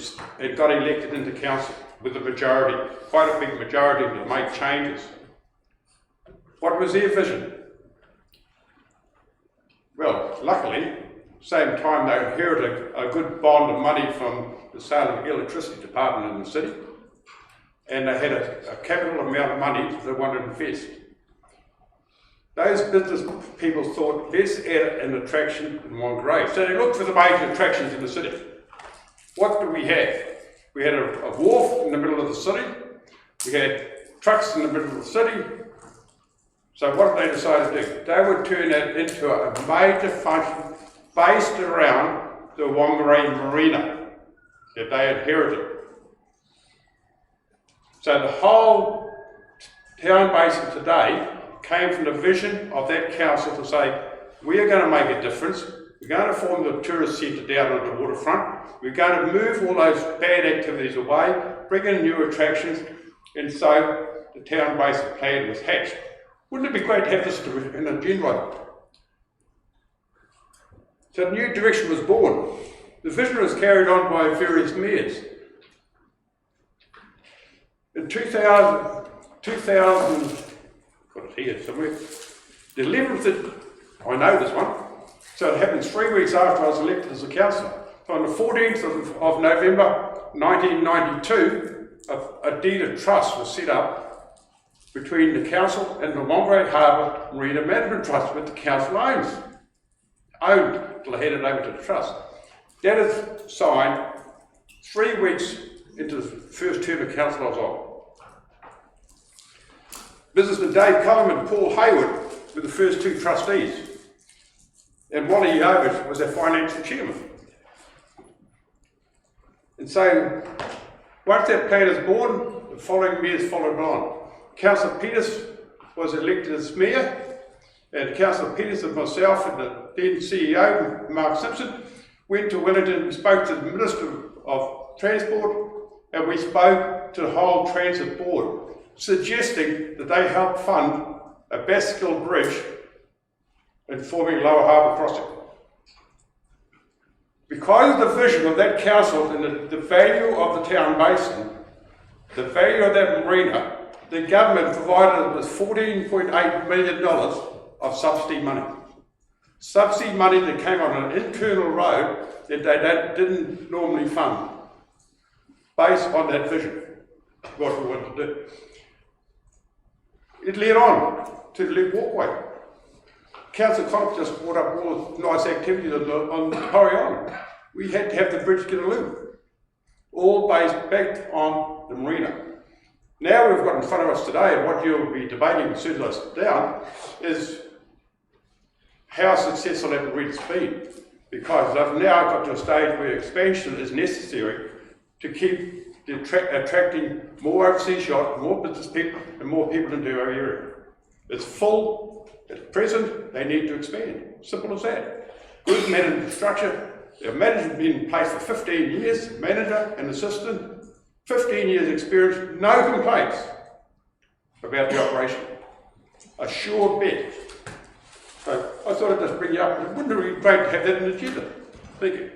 got elected into council with a majority, quite a big majority, to make changes. What was their vision? Well, luckily, same time they inherited a good bond of money from the sale of the electricity department in the city, and they had a capital amount of money they wanted to invest. Those business people thought, let's add an attraction in Whangarei. So they looked for the major attractions in the city. What do we have? We had a wharf in the middle of the city. We had trucks in the middle of the city. So what did they decide to do? They would turn that into a major function based around the Whangarei Marina that they inherited. So the whole town basin today came from the vision of that council to say, we are going to make a difference. We're going to form the tourist centre down on the waterfront. We're going to move all those bad activities away, bring in new attractions, and so the town basin plan was hatched. Wouldn't it be great to have this in a agenda item? So the new direction was born. The vision was carried on by various mayors. In 2000, got it here somewhere, the 11th, I know this one, so it happened 3 weeks after I was elected as a councillor. So on the 14th of November 1992, a deed of trust was set up between the council and the Whangarei Harbour Marina Management Trust, which the council owned till they handed it over to the trust. That is signed 3 weeks into the first term of council I was on. Businessman Dave Culliman and Paul Hayward were the first two trustees. And Wally Ovich was their financial chairman. And so, once that plan is born, the following mayors followed on. Councillor Peters was elected as mayor, and Councillor Peters and myself and the then CEO, Mark Simpson, went to Wellington and spoke to the Minister of Transport, and we spoke to the whole Transit Board, suggesting that they help fund a Baskerville Bridge and forming Lower Harbour Crossing. Because of the vision of that council and the value of the town basin, the value of that marina, the government provided us with $14.8 million of subsidy money. Subsidy money that came on an internal road that they didn't normally fund, based on that vision, what we wanted to do. It led on to the Loop Walkway. Councillor Connick just brought up all the nice activities on Torrey Island. We had to have the bridge get a loop, all based back on the marina. Now we've got in front of us today, and what you'll be debating as soon as I sit down, is how successful that marina's been. Because I've now got to a stage where expansion is necessary to keep attracting more overseas yachts, more business people, and more people into our area. It's full. At present, they need to expand. Simple as that. Good management structure. Their manager's been in place for 15 years, manager and assistant, 15 years experience, no complaints about the operation. A sure bet. So I thought I'd just bring you up. It wouldn't it be great to have that in the agenda? Thank you.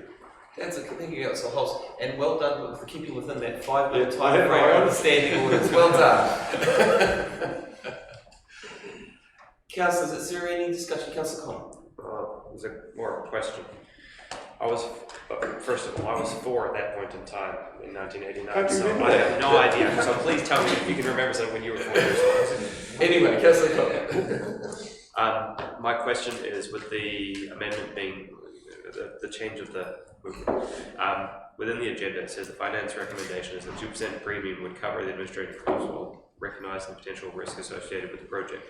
Thank you, Councillor Hobbs, and well done for keeping within that 5-minute Yeah, time frame of the standing orders. Well done. Councillors, is there any discussion? Councillor Connick. It was more of a question. First of all, I was 4 at that point in time in 1989, so I have no idea. So please tell me if you can remember something when you were 4 years old. Anyway, Councillor Connick. My question is, with the amendment being the change of the movement, within the agenda it says the finance recommendation is that 2% premium would cover the administrative costs while recognizing the potential risk associated with the project.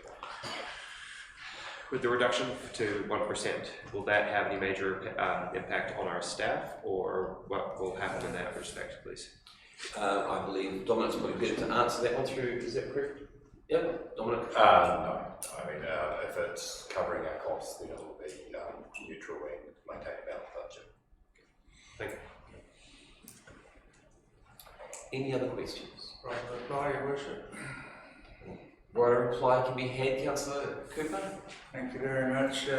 With the reduction to 1%, will that have any major impact on our staff, or what will happen in that respect, please? I believe Dominic's probably better to answer that one through, is that correct? Yep, Dominic. No, I mean, if it's covering our costs, then it will be neutral and maintain a balanced budget. Thank you. Any other questions? Right, reply, Your Worship. Right, a reply can be had, Councillor Cooper. Thank you very much.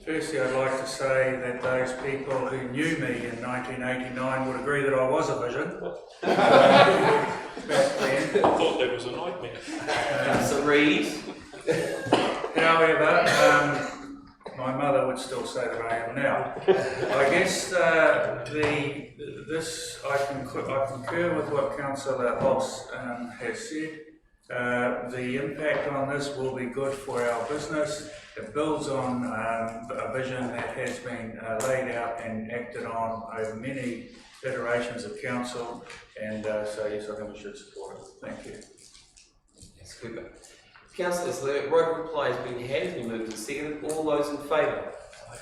Firstly, I'd like to say that those people who knew me in 1989 would agree that I was a vision. Back then. I thought that was a nightmare. Councillor Reid. However, my mother would still say that I am now. I guess I concur with what Councillor Hobbs has said. The impact on this will be good for our business. It builds on a vision that has been laid out and acted on over many iterations of council, and so yes, I think we should support it. Thank you. Yes, Cooper. Councillors, the right reply has been had, has been moved and seconded. All those in favour?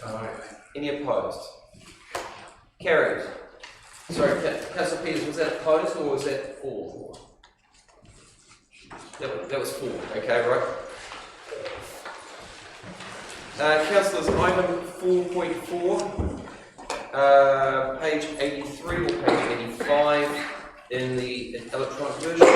Aye. Any opposed? Carried. Sorry, Councillor Peters, was that opposed or was that for? That was 4, okay, right? Councillors, item 4.4, page 83 or page 85 in the electronic version.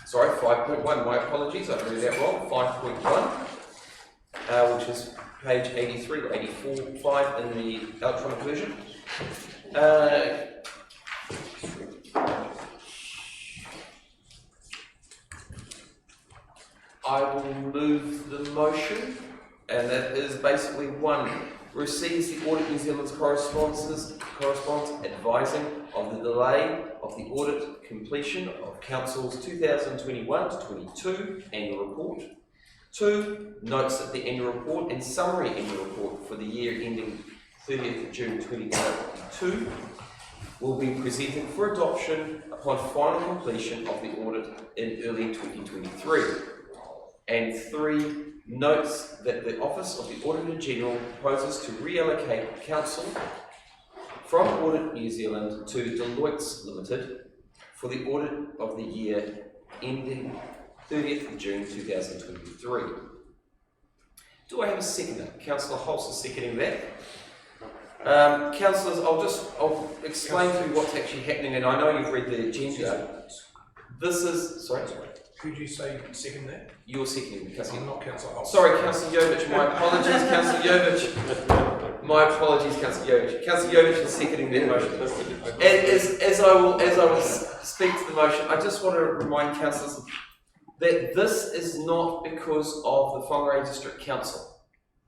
Sorry, 5.1, my apologies, I read that wrong. 5.1, which is page 83 or 84, 5 in the electronic version. I will move the motion, and that is basically 1, receives the Audit New Zealand's correspondence advising of the delay of the audit completion of Council's 2021 to 22 annual report. 2, notes that the annual report and summary annual report for the year ending 30th of June 2022 will be presented for adoption upon final completion of the audit in early 2023. And 3, notes that the Office of the Auditor General proposes to reallocate council from Audit New Zealand to Deloitte Limited for the audit of the year ending 30th of June 2023. Do I have a seconder? Councillor Hulse is seconding that. Councillors, I'll explain to you what's actually happening, and I know you've read the agenda. This is, sorry? Could you say second that? You're seconding, Councillor. I'm not Councillor Hulse. Sorry, Councillor Jovich, my apologies, Councillor Jovich. My apologies, Councillor Jovich. Councillor Jovich is seconding that motion. As I will speak to the motion, I just want to remind councillors that this is not because of the Whangarei District Council.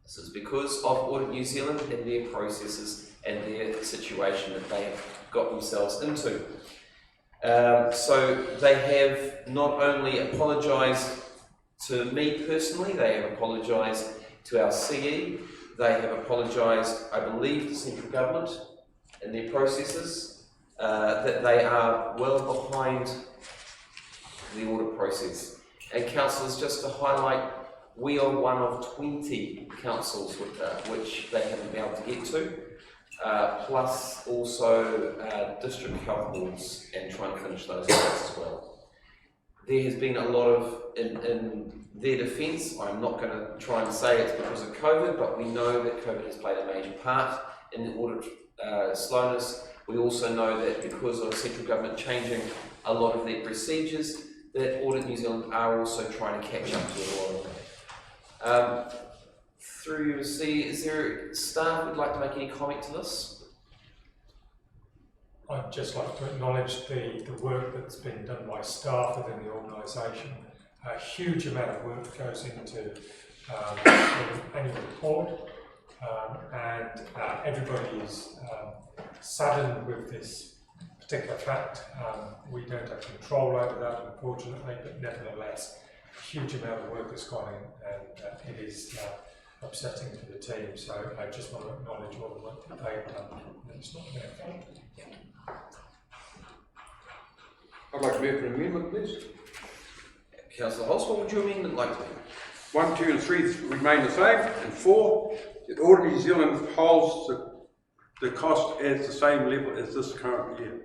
This is because of Audit New Zealand and their processes and their situation that they have got themselves into. So they have not only apologised to me personally, they have apologised to our CE, they have apologised, I believe, to central government in their processes, that they are well behind the audit process. And councillors, just to highlight, we are one of 20 councils which they haven't been able to get to. Plus also district health boards and trying to finish those as well. There has been a lot of, in their defence, I'm not going to try and say it's because of COVID, but we know that COVID has played a major part in the audit slowness. We also know that because of central government changing a lot of their procedures, that Audit New Zealand are also trying to catch up to a lot of that. Through C, is there staff who'd like to make any comment to this? I'd just like to acknowledge the work that's been done by staff within the organisation. A huge amount of work goes into the annual report, and everybody is saddened with this particular fact. We don't have control over that, unfortunately, but nevertheless, a huge amount of work has gone in, and it is upsetting for the team. So I just want to acknowledge all the work that they've done. It's not their fault. I'd like to move an amendment, please. Councillor Hulse, what would your amendment like to be? 1, 2 and 3 remain the same, and 4, that Audit New Zealand holds the cost at the same level as this current year.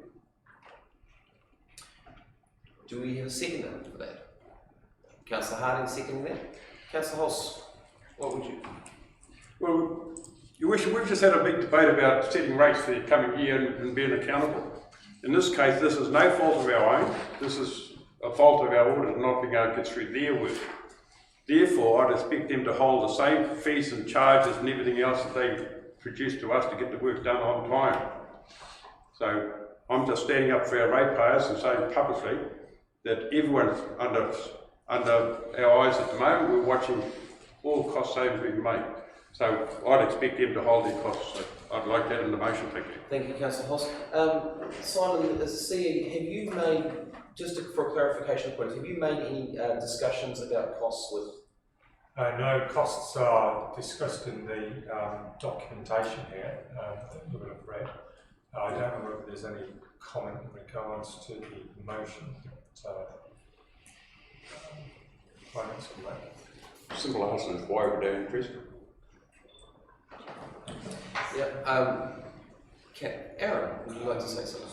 Do we have a seconder for that? Councillor Harding seconding that? Councillor Hulse, what would you? Well, we've just had a big debate about setting rates for the coming year and being accountable. In this case, this is no fault of our own. This is a fault of our audit not being able to get through their work. Therefore, I'd expect them to hold the same fees and charges and everything else that they produce to us to get the work done on time. So I'm just standing up for our ratepayers and saying publicly that everyone's under our eyes at the moment. We're watching all cost savings being made. So I'd expect them to hold their costs. So I'd like that in the motion, thank you. Thank you, Councillor Hulse. Simon, as a CE, have you made, just for a clarification point, have you made any discussions about costs with? No, costs are discussed in the documentation here that you will have read. I don't know whether there's any comment in regards to the motion that finance will make. Simple answer is why would they increase it? Yep. Aaron, would you like to say something?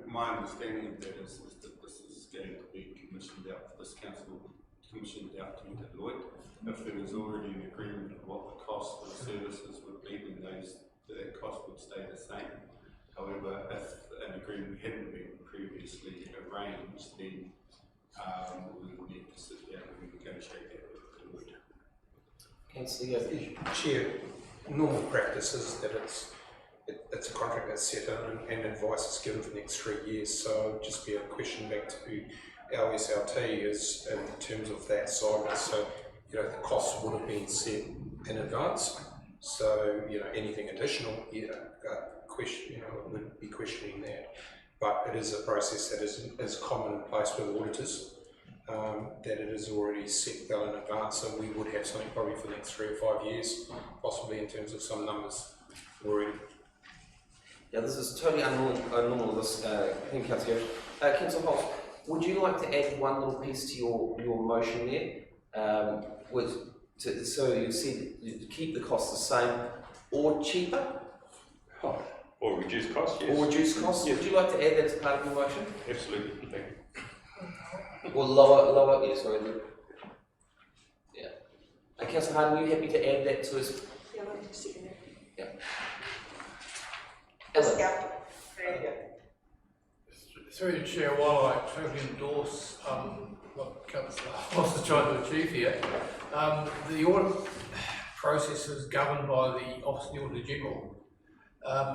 My understanding of that is that this is going to be commissioned out for this council, commissioned out to Deloitte. If there was already an agreement of what the cost of the services would be, then that cost would stay the same. However, if an agreement hadn't been previously arranged, then we would need to sit down and negotiate that with Deloitte. Councillor Chair, normal practice is that it's a contract that's set in and advice is given for the next 3 years. So it would just be a question back to our SLT is in terms of that side. So, the costs would have been set in advance. So, anything additional, would be questioning that. But it is a process that is common in place with auditors, that it is already set well in advance, and we would have something probably for the next 3 or 5 years, possibly in terms of some numbers already. Yeah, this is totally unnormal this thing, Councillor. Councillor Hulse, would you like to add one little piece to your motion there? So you said you keep the cost the same or cheaper? Oh, or reduce costs, yes. Or reduce costs? Yes. Would you like to add that as part of your motion? Absolutely, thank you. Or lower, yeah, sorry. Yeah. Councillor Harding, are you happy to add that to us? Yeah, I'll just second it. Yeah. Through the chair, while I totally endorse what Councillor Foster's trying to achieve here, the audit process is governed by the Office of the Auditor General,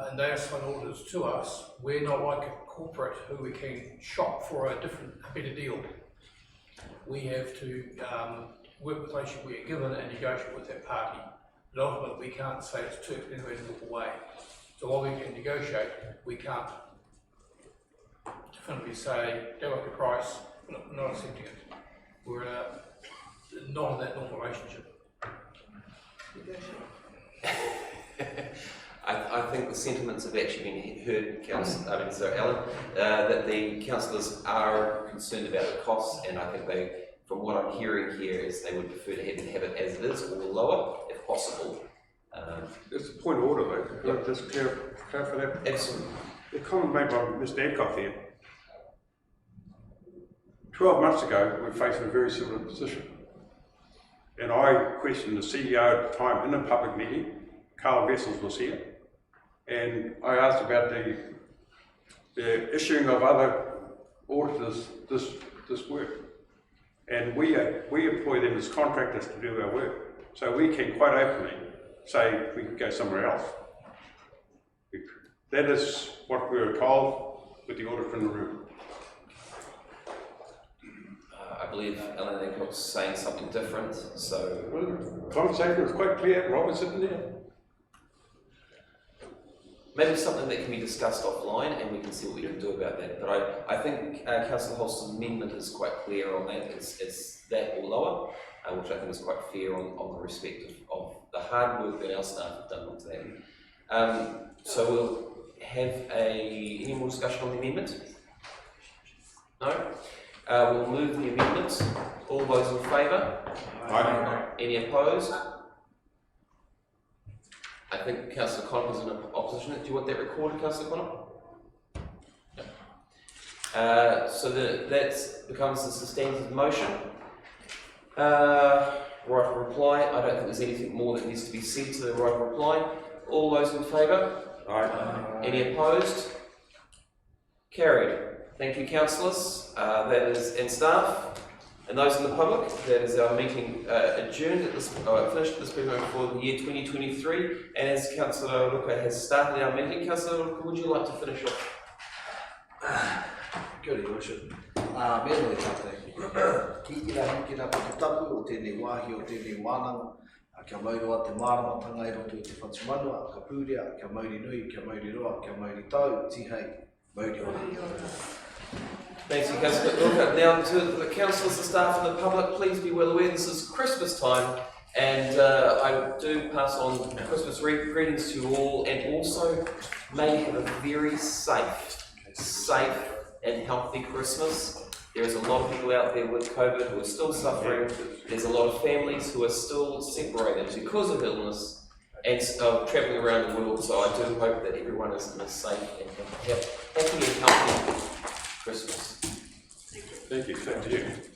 and they assign auditors to us. We're not like a corporate who we can shop for a better deal. We have to work with the relationship we are given and negotiate with that party. But ultimately, we can't say it's too expensive and walk away. So while we can negotiate, we can't definitely say, don't like the price, we're not accepting it. We're not in that normal relationship. I think the sentiments have actually been heard, Alan, that the councillors are concerned about the costs, and I think they, from what I'm hearing here, is they would prefer to have it as it is or lower, if possible. It's a point of order, though. Could I just clarify that? Absolutely. The comment made by Mr. Adcock here. 12 months ago, we faced a very similar position. And I questioned the CEO at the time in a public meeting. Carl Vessels was here. And I asked about the issuing of other auditors this work. And we employ them as contractors to do our work. So we can quite openly say we could go somewhere else. That is what we were told with the auditor in the room. I believe Alan Adcock's saying something different, so... Well, the conversation was quite clear. Rob was sitting there. Maybe something that can be discussed offline, and we can see what we can do about that. But I think Councillor Holston's amendment is quite clear on that. It's that or lower, which I think is quite fair on the respect of the hard work that our staff have done with that. So we'll have any more discussion on the amendment? No? We'll move the amendment. All those in favour? Aye. Any opposed? I think Councillor Connick is in opposition. Do you want that recorded, Councillor Connick? No. So that becomes the substantive motion. Right of reply. I don't think there's anything more that needs to be said to the right of reply. All those in favour? Aye. Any opposed? Carried. Thank you, councillors. That is, and staff, and those in the public. That is our meeting adjourned at this, finished this meeting for the year 2023. And as Councillor Luka has started our meeting, Councillor Luka, would you like to finish off? Kia ora, Your Worship. Mea nui tātai. Ki ira hikira pa te tapu o tēnei wāhi o tēnei wānanga. Kia maurua te māramatanga i roto i te whatumanua, ka pūrea, kia mauri nui, kia mauri roa, kia mauri tau, tihei, mauri ora. Thanks, you Councillor Luka. Now to the councillors, the staff and the public, please be well aware this is Christmas time, and I do pass on Christmas greetings to you all, and also may have a very safe and healthy Christmas. There's a lot of people out there with COVID who are still suffering. There's a lot of families who are still separated because of illness and travelling around the world. So I do hope that everyone is in a safe and happy and healthy Christmas. Thank you. Thank you.